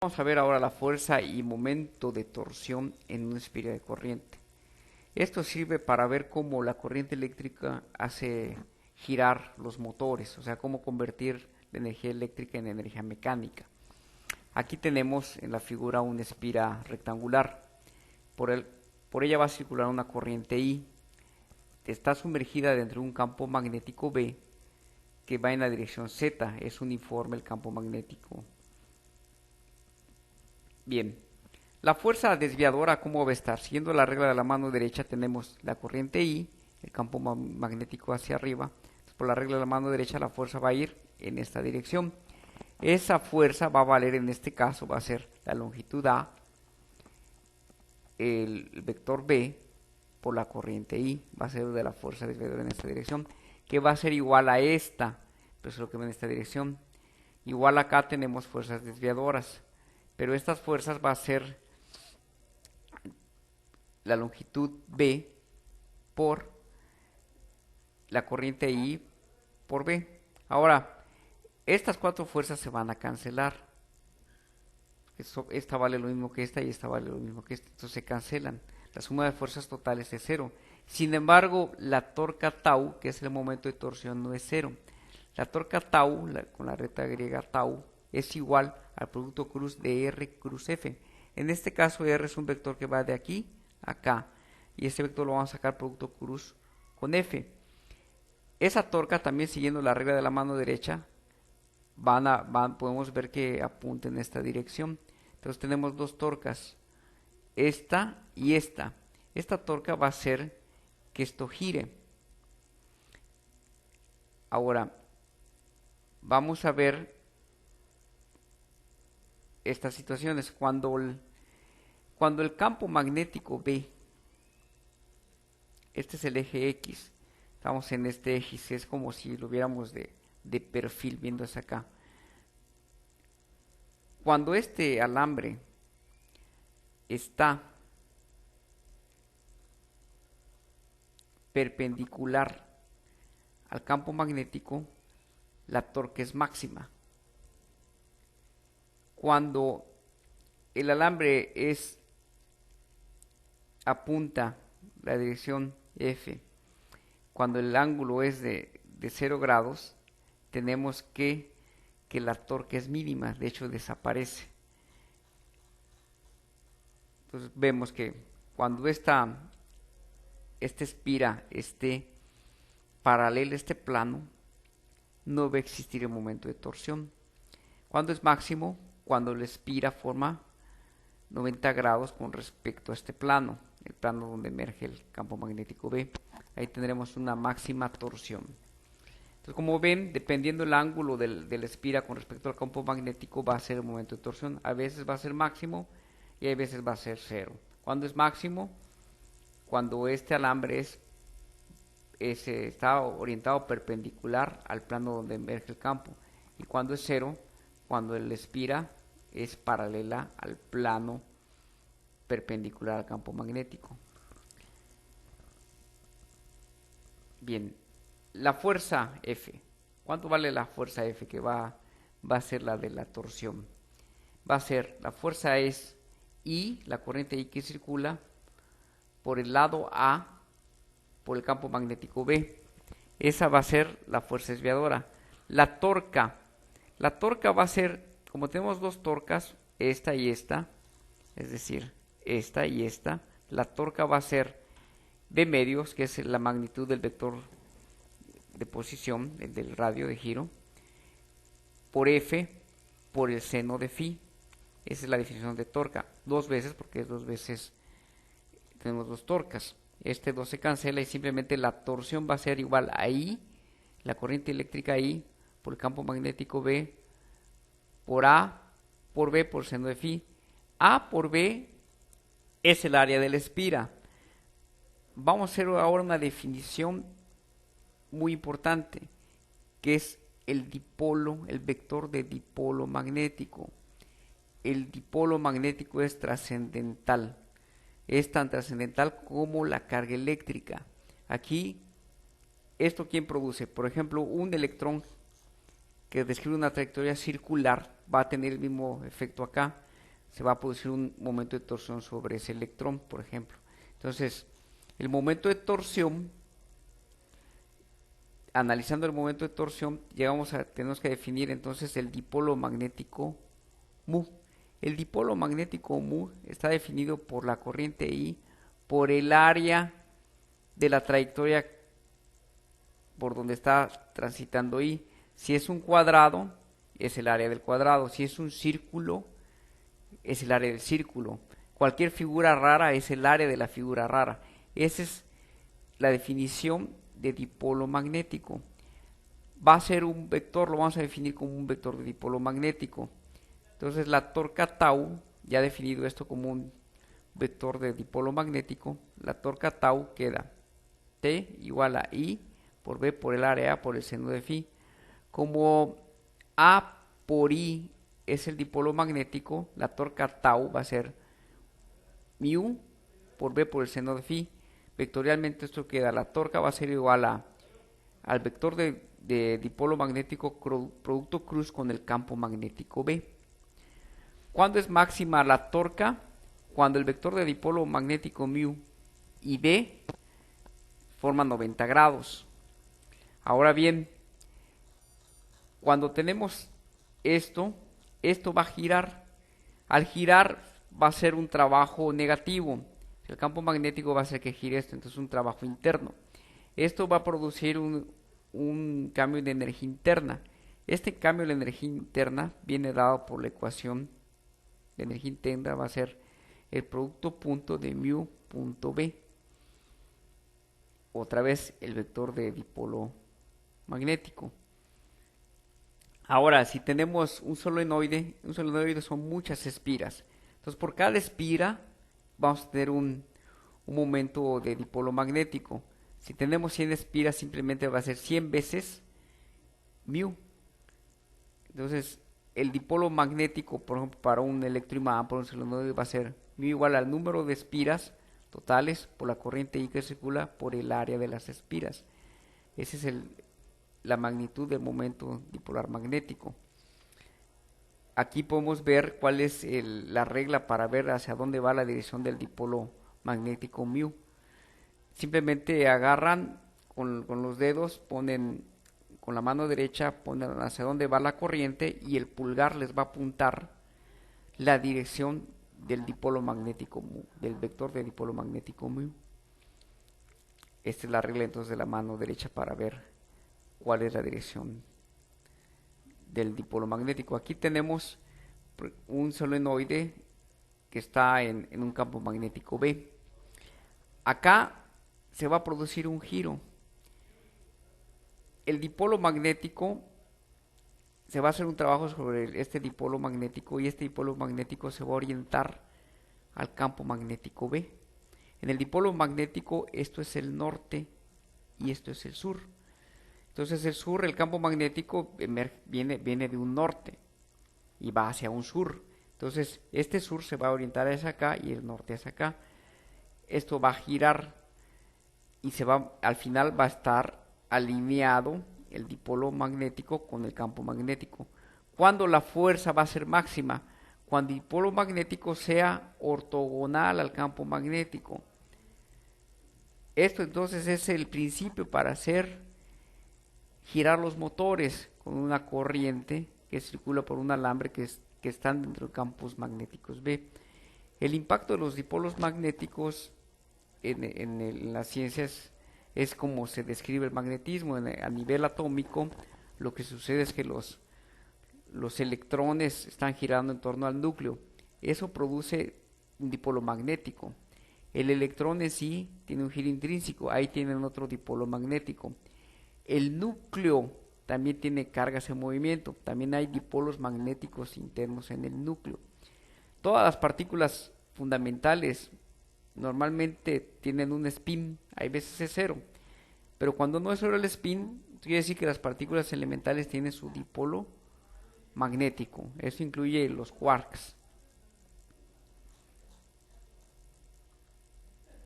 Vamos a ver ahora la fuerza y momento de torsión en una espira de corriente. Esto sirve para ver cómo la corriente eléctrica hace girar los motores, o sea, cómo convertir la energía eléctrica en energía mecánica. Aquí tenemos en la figura una espira rectangular. Por, el, por ella va a circular una corriente I. Está sumergida dentro de un campo magnético B que va en la dirección Z. Es uniforme el campo magnético. Bien, la fuerza desviadora, ¿cómo va a estar? Siguiendo la regla de la mano derecha tenemos la corriente I, el campo magnético hacia arriba. Entonces, por la regla de la mano derecha la fuerza va a ir en esta dirección. Esa fuerza va a valer en este caso, va a ser la longitud A, el vector B por la corriente I, va a ser de la fuerza desviadora en esta dirección, que va a ser igual a esta, pero eso es lo que va en esta dirección. Igual acá tenemos fuerzas desviadoras, pero estas fuerzas va a ser la longitud B por la corriente I por B. Ahora, estas cuatro fuerzas se van a cancelar. Esta vale lo mismo que esta y esta vale lo mismo que esta. Entonces se cancelan. La suma de fuerzas totales es cero. Sin embargo, la torca tau, que es el momento de torsión, no es cero. La torca tau, con la letra griega tau, es igual al producto cruz de R cruz F. En este caso, R es un vector que va de aquí a acá. Y este vector lo vamos a sacar producto cruz con F. Esa torca, también siguiendo la regla de la mano derecha, podemos ver que apunta en esta dirección. Entonces tenemos dos torcas, esta y esta. Esta torca va a hacer que esto gire. Ahora, vamos a ver estas situaciones. Cuando el campo magnético B, este es el eje X, estamos en este eje, es como si lo viéramos de perfil viendo hacia acá. Cuando este alambre está perpendicular al campo magnético, la torque es máxima. Cuando el alambre apunta la dirección F, cuando el ángulo es de 0 grados, tenemos que la torque es mínima, de hecho desaparece. Entonces vemos que cuando esta espira esté paralela a este plano, no va a existir el momento de torsión. ¿Cuándo es máximo? Cuando la espira forma 90 grados con respecto a este plano, el plano donde emerge el campo magnético B. Ahí tendremos una máxima torsión. Entonces, como ven, dependiendo del ángulo de la espira con respecto al campo magnético, va a ser el momento de torsión. A veces va a ser máximo y a veces va a ser cero. ¿Cuándo es máximo? Cuando este alambre está orientado perpendicular al plano donde emerge el campo. Y cuando es cero, cuando la espira es paralela al plano perpendicular al campo magnético. Bien, la fuerza F. ¿Cuánto vale la fuerza F que va a ser la de la torsión? Va a ser, la fuerza es I, la corriente I que circula por el lado A, por el campo magnético B. Esa va a ser la fuerza desviadora. La torca va a ser, como tenemos dos torcas, esta y esta, es decir, esta y esta, la torca va a ser B medios, que es la magnitud del vector de posición, el del radio de giro, por F, por el seno de phi. Esa es la definición de torca. Dos veces, porque es dos veces, tenemos dos torcas. Este 2 se cancela y simplemente la torsión va a ser igual a I, la corriente eléctrica I, por el campo magnético B, por A, por B, por seno de phi. A por B es el área de la espira. Vamos a hacer ahora una definición muy importante, que es el dipolo, el vector de dipolo magnético. El dipolo magnético es trascendental. Es tan trascendental como la carga eléctrica. Aquí, ¿esto quién produce? Por ejemplo, un electrón que describe una trayectoria circular va a tener el mismo efecto acá. se va a producir un momento de torsión sobre ese electrón, por ejemplo. Entonces, el momento de torsión, analizando el momento de torsión, tenemos que definir entonces el dipolo magnético mu. El dipolo magnético mu está definido por la corriente I, por el área de la trayectoria por donde está transitando I. Si es un cuadrado, es el área del cuadrado. Si es un círculo, es el área del círculo. Cualquier figura rara es el área de la figura rara. Esa es la definición de dipolo magnético. Va a ser un vector, lo vamos a definir como un vector de dipolo magnético. Entonces la torca tau, ya definido esto como un vector de dipolo magnético, la torca tau queda T igual a I por B por el área A por el seno de phi. Como A por I es el dipolo magnético, la torca tau va a ser mu por B por el seno de phi. Vectorialmente esto queda, la torca va a ser igual al vector de dipolo magnético producto cruz con el campo magnético B. ¿Cuándo es máxima la torca? Cuando el vector de dipolo magnético mu y B forman 90 grados. Ahora bien, cuando tenemos esto va a girar. Al girar va a ser un trabajo negativo. El campo magnético va a hacer que gire esto, entonces un trabajo interno. Esto va a producir un cambio de energía interna. Este cambio de energía interna viene dado por la ecuación de energía interna, va a ser el producto punto de mu punto B. Otra vez el vector de dipolo magnético. Ahora, si tenemos un solenoide son muchas espiras. Entonces, por cada espira vamos a tener un momento de dipolo magnético. Si tenemos 100 espiras, simplemente va a ser 100 veces mu. Entonces, el dipolo magnético, por ejemplo, para un electroimán, por un solenoide, va a ser mu igual al número de espiras totales por la corriente I que circula por el área de las espiras. Esa es la magnitud del momento dipolar magnético. Aquí podemos ver cuál es la regla para ver hacia dónde va la dirección del dipolo magnético mu. Simplemente agarran con los dedos, ponen con la mano derecha, ponen hacia dónde va la corriente y el pulgar les va a apuntar la dirección del dipolo magnético mu, del vector de dipolo magnético mu. Esta es la regla entonces de la mano derecha para ver cuál es la dirección del dipolo magnético. Aquí tenemos un solenoide que está en un campo magnético B. Acá se va a producir un giro. El dipolo magnético, se va a hacer un trabajo sobre este dipolo magnético y este dipolo magnético se va a orientar al campo magnético B. En el dipolo magnético esto es el norte y esto es el sur. Entonces el sur, el campo magnético viene de un norte y va hacia un sur. Entonces este sur se va a orientar hacia acá y el norte hacia acá. Esto va a girar y al final va a estar alineado el dipolo magnético con el campo magnético. ¿Cuándo la fuerza va a ser máxima? Cuando el dipolo magnético sea ortogonal al campo magnético. Esto entonces es el principio para hacer girar los motores con una corriente que circula por un alambre que están dentro de campos magnéticos B. El impacto de los dipolos magnéticos en las ciencias es como se describe el magnetismo. A nivel atómico, lo que sucede es que los electrones están girando en torno al núcleo. Eso produce un dipolo magnético. El electrón en sí tiene un giro intrínseco, ahí tienen otro dipolo magnético. El núcleo también tiene cargas en movimiento, también hay dipolos magnéticos internos en el núcleo. Todas las partículas fundamentales normalmente tienen un spin, hay veces es cero, pero cuando no es cero el spin, quiere decir que las partículas elementales tienen su dipolo magnético. Eso incluye los quarks.